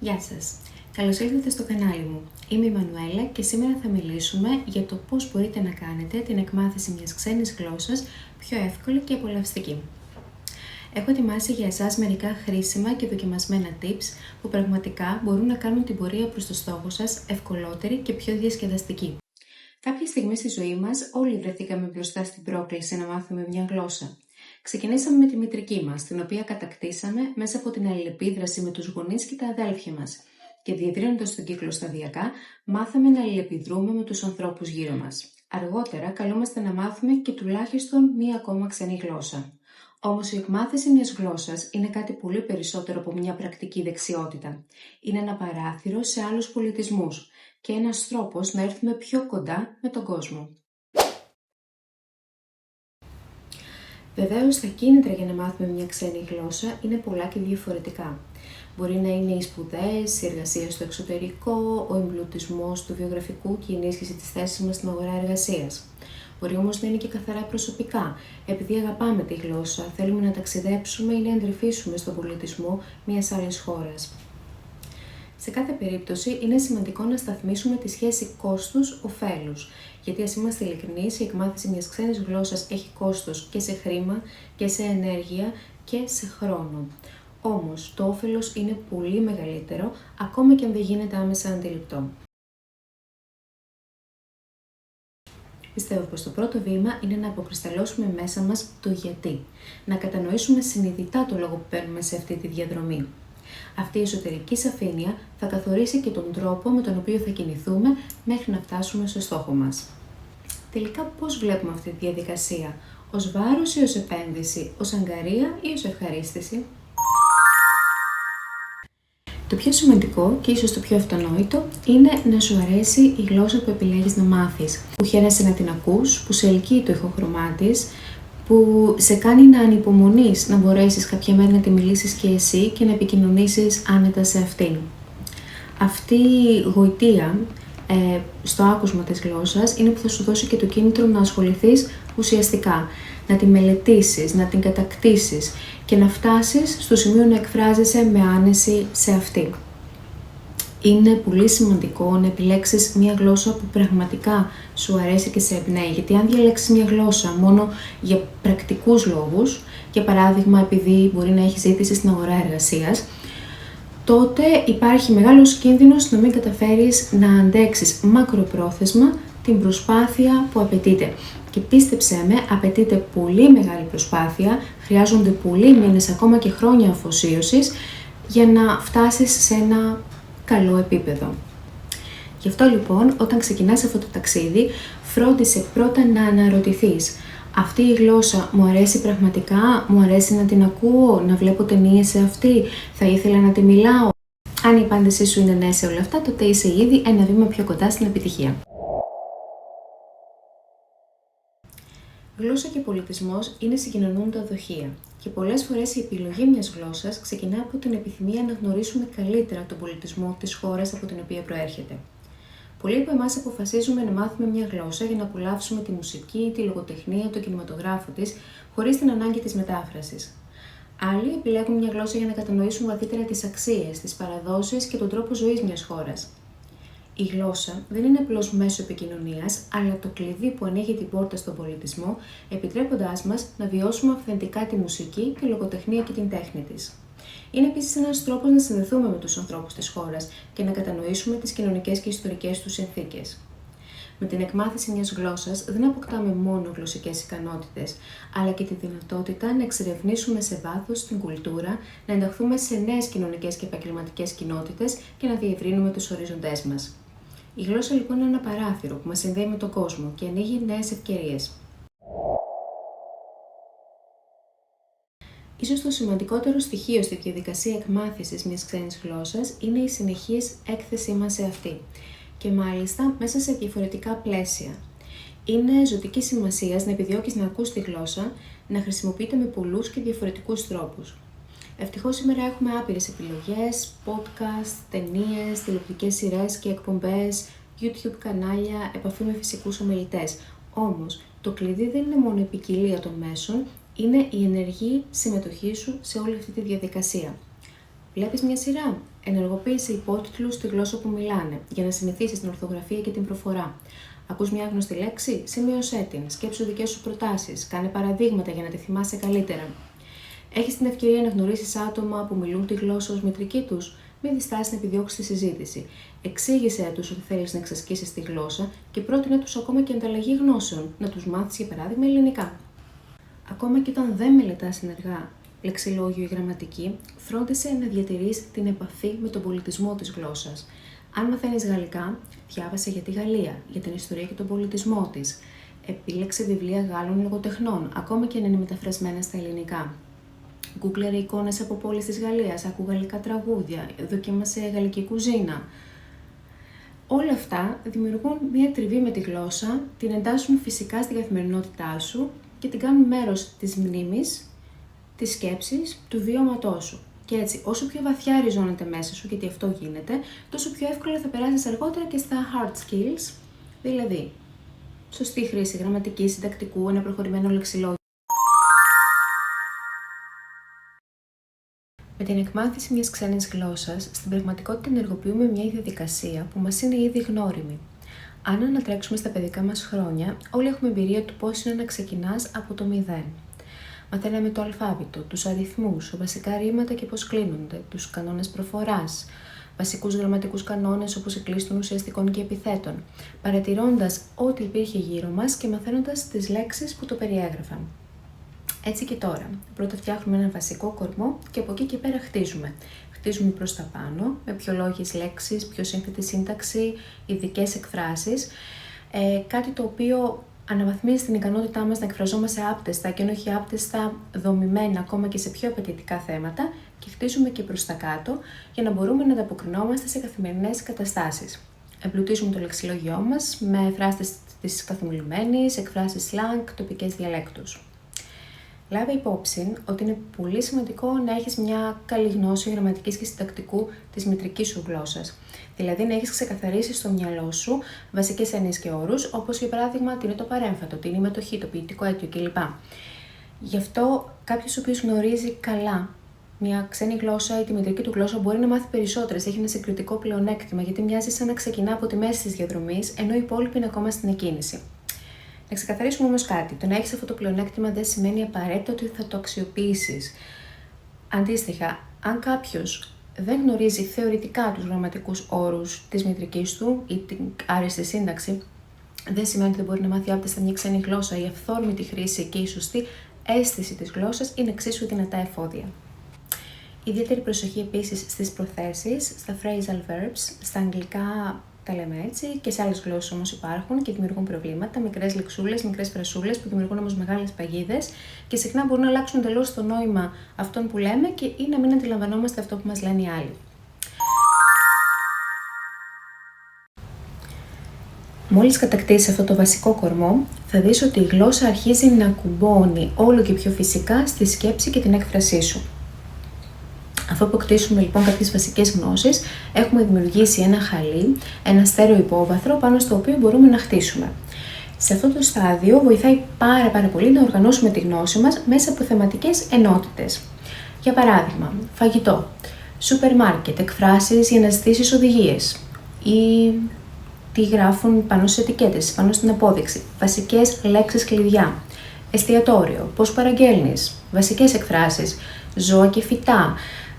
Γεια σας! Καλώς ήρθατε στο κανάλι μου. Είμαι η Μανουέλα και σήμερα θα μιλήσουμε για το πώς μπορείτε να κάνετε την εκμάθηση μιας ξένης γλώσσας πιο εύκολη και απολαυστική. Έχω ετοιμάσει για εσάς μερικά χρήσιμα και δοκιμασμένα tips που πραγματικά μπορούν να κάνουν την πορεία προς το στόχο σας ευκολότερη και πιο διασκεδαστική. Κάποια στιγμή στη ζωή μας όλοι βρεθήκαμε μπροστά στην πρόκληση να μάθουμε μια γλώσσα. Ξεκινήσαμε με τη μητρική μας, την οποία κατακτήσαμε μέσα από την αλληλεπίδραση με τους γονείς και τα αδέλφια μας. Και διευρύνοντας τον κύκλο σταδιακά, μάθαμε να αλληλεπιδρούμε με τους ανθρώπους γύρω μας. Αργότερα, καλούμαστε να μάθουμε και τουλάχιστον μία ακόμα ξένη γλώσσα. Όμως η εκμάθηση μιας γλώσσας είναι κάτι πολύ περισσότερο από μια πρακτική δεξιότητα. Είναι ένα παράθυρο σε άλλους πολιτισμούς και ένας τρόπος να έρθουμε πιο κοντά με τον κόσμο. Βεβαίως, τα κίνητρα για να μάθουμε μια ξένη γλώσσα είναι πολλά και διαφορετικά. Μπορεί να είναι οι σπουδές, η εργασία στο εξωτερικό, ο εμπλουτισμός του βιογραφικού και η ενίσχυση της θέσης μας στην αγορά εργασίας. Μπορεί όμως να είναι και καθαρά προσωπικά, επειδή αγαπάμε τη γλώσσα, θέλουμε να ταξιδέψουμε ή να εντρυφήσουμε στον πολιτισμό μιας άλλης χώρας. Σε κάθε περίπτωση είναι σημαντικό να σταθμίσουμε τη σχέση κόστους-οφέλους, γιατί ας είμαστε ειλικρινείς, η εκμάθηση μιας ξένης γλώσσας έχει κόστος και σε χρήμα και σε ενέργεια και σε χρόνο. Όμως το όφελος είναι πολύ μεγαλύτερο, ακόμα και αν δεν γίνεται άμεσα αντιληπτό. Πιστεύω πως το πρώτο βήμα είναι να αποκρισταλλώσουμε μέσα μας το γιατί, να κατανοήσουμε συνειδητά το λόγο που παίρνουμε σε αυτή τη διαδρομή. Αυτή η εσωτερική σαφήνεια θα καθορίσει και τον τρόπο με τον οποίο θα κινηθούμε μέχρι να φτάσουμε στο στόχο μας. Τελικά πώς βλέπουμε αυτή τη διαδικασία, ως βάρος ή ως επένδυση, ως αγκαρία ή ως ευχαρίστηση? Το πιο σημαντικό και ίσως το πιο αυτονόητο είναι να σου αρέσει η γλώσσα που επιλέγεις να μάθεις, που χαίρεσαι να την ακούς, που σε ελκύει το ηχοχρωμά της, που σε κάνει να ανυπομονείς να μπορέσεις κάποια μέρα να τη μιλήσεις και εσύ και να επικοινωνήσεις άνετα σε αυτήν. Αυτή η γοητεία στο άκουσμα της γλώσσας είναι που θα σου δώσει και το κίνητρο να ασχοληθείς ουσιαστικά, να τη μελετήσεις, να την κατακτήσεις και να φτάσεις στο σημείο να εκφράζεσαι με άνεση σε αυτή. Είναι πολύ σημαντικό να επιλέξεις μια γλώσσα που πραγματικά σου αρέσει και σε εμπνέει, γιατί αν διαλέξεις μια γλώσσα μόνο για πρακτικούς λόγους, για παράδειγμα επειδή μπορεί να έχει ζήτηση στην αγορά εργασίας, τότε υπάρχει μεγάλος κίνδυνος να μην καταφέρεις να αντέξεις μακροπρόθεσμα την προσπάθεια που απαιτείται. Και πίστεψέ με, απαιτείται πολύ μεγάλη προσπάθεια, χρειάζονται πολλοί μήνες, ακόμα και χρόνια αφοσίωσης, για να φτάσεις σε ένα καλό επίπεδο. Γι' αυτό λοιπόν, όταν ξεκινάς αυτό το ταξίδι, φρόντισε πρώτα να αναρωτηθείς. Αυτή η γλώσσα μου αρέσει πραγματικά, μου αρέσει να την ακούω, να βλέπω ταινίες σε αυτή, θα ήθελα να τη μιλάω? Αν η απάντησή σου είναι ναι σε όλα αυτά, τότε είσαι ήδη ένα βήμα πιο κοντά στην επιτυχία. Γλώσσα και πολιτισμός είναι συγκοινωνούντα δοχεία και πολλές φορές η επιλογή μιας γλώσσας ξεκινά από την επιθυμία να γνωρίσουμε καλύτερα τον πολιτισμό της χώρας από την οποία προέρχεται. Πολλοί από εμάς αποφασίζουμε να μάθουμε μια γλώσσα για να απολαύσουμε τη μουσική, τη λογοτεχνία, τον κινηματογράφο της, χωρίς την ανάγκη της μετάφρασης. Άλλοι επιλέγουν μια γλώσσα για να κατανοήσουν βαθύτερα τις αξίες, τις παραδόσεις και τον τρόπο ζωής μιας χώρας. Η γλώσσα δεν είναι απλώς μέσο επικοινωνίας, αλλά το κλειδί που ανοίγει την πόρτα στον πολιτισμό, επιτρέποντάς μας να βιώσουμε αυθεντικά τη μουσική, τη λογοτεχνία και την τέχνη της. Είναι επίσης ένας τρόπος να συνδεθούμε με τους ανθρώπους της χώρας και να κατανοήσουμε τις κοινωνικές και ιστορικές τους συνθήκες. Με την εκμάθηση μιας γλώσσας δεν αποκτάμε μόνο γλωσσικές ικανότητες, αλλά και τη δυνατότητα να εξερευνήσουμε σε βάθος την κουλτούρα, να ενταχθούμε σε νέες κοινωνικές και επαγγελματικές κοινότητες και να διευρύνουμε τους ορίζοντές μας. Η γλώσσα λοιπόν είναι ένα παράθυρο που μας συνδέει με τον κόσμο και ανοίγει νέες ευκαιρίες. Ίσως το σημαντικότερο στοιχείο στη διαδικασία εκμάθησης μιας ξένης γλώσσας είναι η συνεχής έκθεσή μας σε αυτή. Και μάλιστα μέσα σε διαφορετικά πλαίσια. Είναι ζωτικής σημασίας να επιδιώκεις να ακούς τη γλώσσα, να χρησιμοποιείται με πολλούς και διαφορετικούς τρόπους. Ευτυχώς σήμερα έχουμε άπειρες επιλογές, podcast, ταινίες, τηλεοπτικές σειρές και εκπομπές, YouTube κανάλια, επαφή με φυσικούς ομιλητές. Όμως, το κλειδί δεν είναι μόνο η ποικιλία των μέσων, είναι η ενεργή συμμετοχή σου σε όλη αυτή τη διαδικασία. Βλέπεις μια σειρά. Ενεργοποίησε υπότιτλους στη γλώσσα που μιλάνε, για να συνηθίσεις την ορθογραφία και την προφορά. Ακούς μια γνωστή λέξη, σημείωσέ την, σκέψου δικές σου προτάσεις, κάνε παραδείγματα για να τη θυμάσαι καλύτερα. Έχεις την ευκαιρία να γνωρίσεις άτομα που μιλούν τη γλώσσα ως μητρική τους. Μην διστάσεις να επιδιώξεις τη συζήτηση. Εξήγησέ τους ότι θέλεις να εξασκήσεις τη γλώσσα και πρότεινε τους ακόμα και ανταλλαγή γνώσεων, να τους μάθεις για παράδειγμα ελληνικά. Ακόμα και όταν δεν μελετάς ενεργά λεξιλόγιο ή γραμματική, φρόντισε να διατηρείς την επαφή με τον πολιτισμό της γλώσσας. Αν μαθαίνεις γαλλικά, διάβασε για τη Γαλλία, για την ιστορία και τον πολιτισμό της. Επίλεξε βιβλία Γάλλων λογοτεχνών, ακόμα και αν είναι μεταφρασμένα στα ελληνικά. Γκούγκλερε εικόνες από πόλεις της Γαλλίας, άκου γαλλικά τραγούδια, δοκίμασε γαλλική κουζίνα. Όλα αυτά δημιουργούν μια τριβή με τη γλώσσα, την εντάσσουν φυσικά στην καθημερινότητά σου και την κάνουν μέρος της μνήμης, της σκέψης, του βιώματός σου. Και έτσι, όσο πιο βαθιά ριζώνεται μέσα σου, γιατί αυτό γίνεται, τόσο πιο εύκολα θα περάσεις αργότερα και στα hard skills, δηλαδή σωστή χρήση γραμματική, συντακτικού, ένα προχωρημένο λεξιλόγιο. Με την εκμάθηση μιας ξένης γλώσσας, στην πραγματικότητα ενεργοποιούμε μια διαδικασία που μας είναι ήδη γνώριμη. Αν ανατρέξουμε στα παιδικά μας χρόνια, όλοι έχουμε εμπειρία του πώς είναι να ξεκινάς από το μηδέν. Μαθαίναμε το αλφάβητο, τους αριθμούς, βασικά ρήματα και πώς κλείνονται, τους κανόνες προφοράς, βασικούς γραμματικούς κανόνες όπως η κλίση των ουσιαστικών και επιθέτων, παρατηρώντας ό,τι υπήρχε γύρω μας και μαθαίνοντας τις λέξεις που το περιέγραφαν. Έτσι και τώρα. Πρώτα φτιάχνουμε ένα βασικό κορμό και από εκεί και πέρα χτίζουμε. Χτίζουμε προς τα πάνω, με πιο λόγιες λέξεις, πιο σύνθετη σύνταξη, ειδικές εκφράσεις. Κάτι το οποίο αναβαθμίζει την ικανότητά μας να εκφραζόμαστε άπτεστα και όχι άπτεστα δομημένα ακόμα και σε πιο απαιτητικά θέματα και χτίζουμε και προς τα κάτω για να μπορούμε να ανταποκρινόμαστε σε καθημερινές καταστάσεις. Εμπλουτίζουμε το λεξιλόγιό μας με φράσεις της καθομιλουμένης, εκφράσεις slang, τοπικές διαλέκτους. Λάβε υπόψη ότι είναι πολύ σημαντικό να έχεις μια καλή γνώση γραμματικής και συντακτικού της μητρικής σου γλώσσας. Δηλαδή να έχεις ξεκαθαρίσει στο μυαλό σου βασικές έννοιες και όρους, όπως για παράδειγμα τι είναι το παρέμφατο, τι είναι η μετοχή, το ποιητικό αίτιο κλπ. Γι' αυτό κάποιος ο οποίος γνωρίζει καλά μια ξένη γλώσσα ή τη μητρική του γλώσσα μπορεί να μάθει περισσότερες, έχει ένα συγκριτικό πλεονέκτημα, γιατί μοιάζει σαν να ξεκινά από τη μέση της διαδρομής, ενώ οι υπόλοιποι είναι ακόμα στην εκκίνηση. Να ξεκαθαρίσουμε όμως κάτι. Το να έχεις αυτό το πλεονέκτημα δεν σημαίνει απαραίτητα ότι θα το αξιοποιήσεις. Αντίστοιχα, αν κάποιος δεν γνωρίζει θεωρητικά τους γραμματικούς όρους της μητρικής του ή την άριστη σύνταξη, δεν σημαίνει ότι δεν μπορεί να μάθει άπτεστα μια ξένη γλώσσα. Η αυθόρμητη χρήση και η σωστή αίσθηση της γλώσσας είναι εξίσου δυνατά εφόδια. Ιδιαίτερη προσοχή επίσης στις προθέσεις, στα phrasal verbs, στα αγγλικά. Τα λέμε έτσι και σε άλλες γλώσσες όμως υπάρχουν και δημιουργούν προβλήματα, μικρές λεξούλες, μικρές φρασούλες που δημιουργούν όμως μεγάλες παγίδες και συχνά μπορούν να αλλάξουν εντελώς το νόημα αυτών που λέμε και ή να μην αντιλαμβανόμαστε αυτό που μας λένε οι άλλοι. Μόλις κατακτήσεις αυτό το βασικό κορμό, θα δεις ότι η γλώσσα αρχίζει να κουμπώνει όλο και πιο φυσικά στη σκέψη και την έκφρασή σου. Αφού αποκτήσουμε λοιπόν κάποιες βασικές γνώσεις, έχουμε δημιουργήσει ένα χαλί, ένα στέρεο υπόβαθρο πάνω στο οποίο μπορούμε να χτίσουμε. Σε αυτό το στάδιο βοηθάει πάρα πολύ να οργανώσουμε τη γνώση μας μέσα από θεματικές ενότητες. Για παράδειγμα, φαγητό, σούπερ μάρκετ, εκφράσεις για να ζητήσεις οδηγίες ή τι γράφουν πάνω στις ετικέτες, πάνω στην απόδειξη, βασικές λέξεις κλειδιά, εστιατόριο, πώς παραγγέλνεις, βασικές εκφράσεις, ζώα και φυτά,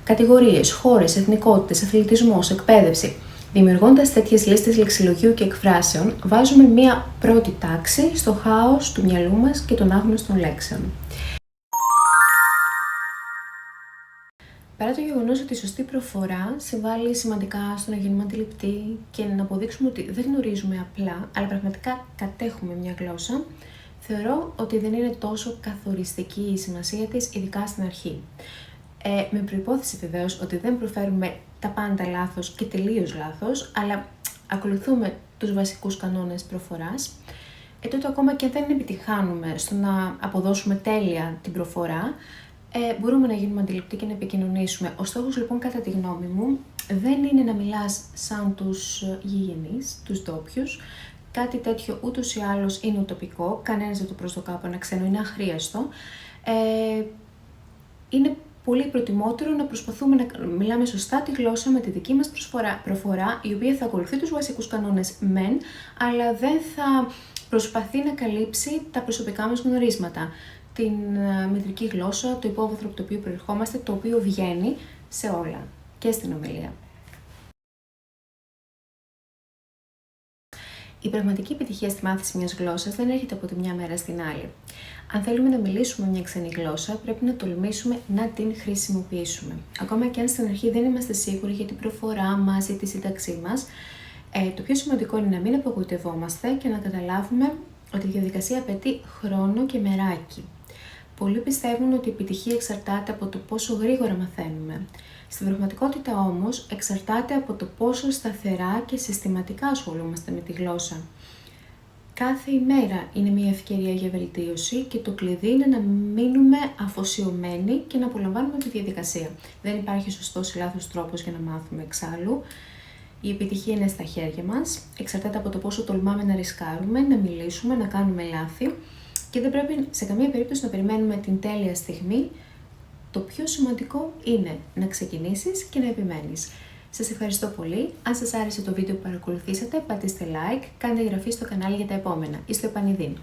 κατηγορίες, χώρες, εθνικότητες, αθλητισμός, εκπαίδευση. Δημιουργώντας τέτοιες λίστες λεξιλογίου και εκφράσεων, βάζουμε μία πρώτη τάξη στο χάος του μυαλού μας και των άγνωστων λέξεων. Παρά το γεγονός ότι η σωστή προφορά συμβάλλει σημαντικά στο να γίνουμε αντιληπτοί και να αποδείξουμε ότι δεν γνωρίζουμε απλά, αλλά πραγματικά κατέχουμε μια γλώσσα, θεωρώ ότι δεν είναι τόσο καθοριστική η σημασία της, ειδικά στην αρχή. Με προϋπόθεση βεβαίως ότι δεν προφέρουμε τα πάντα λάθος και τελείως λάθος, αλλά ακολουθούμε τους βασικούς κανόνες προφοράς, τότε ακόμα και δεν επιτυχάνουμε στο να αποδώσουμε τέλεια την προφορά, μπορούμε να γίνουμε αντιληπτοί και να επικοινωνήσουμε. Ο στόχος λοιπόν κατά τη γνώμη μου δεν είναι να μιλάς σαν τους γηγενείς, τους ντόπιους. Κάτι τέτοιο ούτως ή άλλως είναι ουτοπικό, κανένας δεν το προσδοκά από ένα ξένο, είναι αχρίαστο. Είναι πολύ προτιμότερο να προσπαθούμε να μιλάμε σωστά τη γλώσσα με τη δική μας προφορά, η οποία θα ακολουθεί τους βασικούς κανόνες μεν, αλλά δεν θα προσπαθεί να καλύψει τα προσωπικά μας γνωρίσματα, την μητρική γλώσσα, το υπόβαθρο από το οποίο προερχόμαστε, το οποίο βγαίνει σε όλα και στην ομιλία. Η πραγματική επιτυχία στη μάθηση μιας γλώσσας δεν έρχεται από τη μια μέρα στην άλλη. Αν θέλουμε να μιλήσουμε μια ξένη γλώσσα, πρέπει να τολμήσουμε να την χρησιμοποιήσουμε. Ακόμα και αν στην αρχή δεν είμαστε σίγουροι για την προφορά μας ή τη σύνταξή μας, το πιο σημαντικό είναι να μην απογοητευόμαστε και να καταλάβουμε ότι η διαδικασία απαιτεί χρόνο και μεράκι. Πολλοί πιστεύουν ότι η επιτυχία εξαρτάται από το πόσο γρήγορα μαθαίνουμε. Στην πραγματικότητα όμως εξαρτάται από το πόσο σταθερά και συστηματικά ασχολούμαστε με τη γλώσσα. Κάθε ημέρα είναι μια ευκαιρία για βελτίωση και το κλειδί είναι να μείνουμε αφοσιωμένοι και να απολαμβάνουμε τη διαδικασία. Δεν υπάρχει σωστός ή λάθος τρόπος για να μάθουμε εξάλλου. Η επιτυχία είναι στα χέρια μας, εξαρτάται από το πόσο τολμάμε να ρισκάρουμε, να μιλήσουμε, να κάνουμε λάθη και δεν πρέπει σε καμία περίπτωση να περιμένουμε την τέλεια στιγμή. Το πιο σημαντικό είναι να ξεκινήσεις και να επιμένεις. Σας ευχαριστώ πολύ. Αν σας άρεσε το βίντεο που παρακολουθήσατε, πατήστε like, κάντε εγγραφή στο κανάλι για τα επόμενα. Είστε επανειδήν.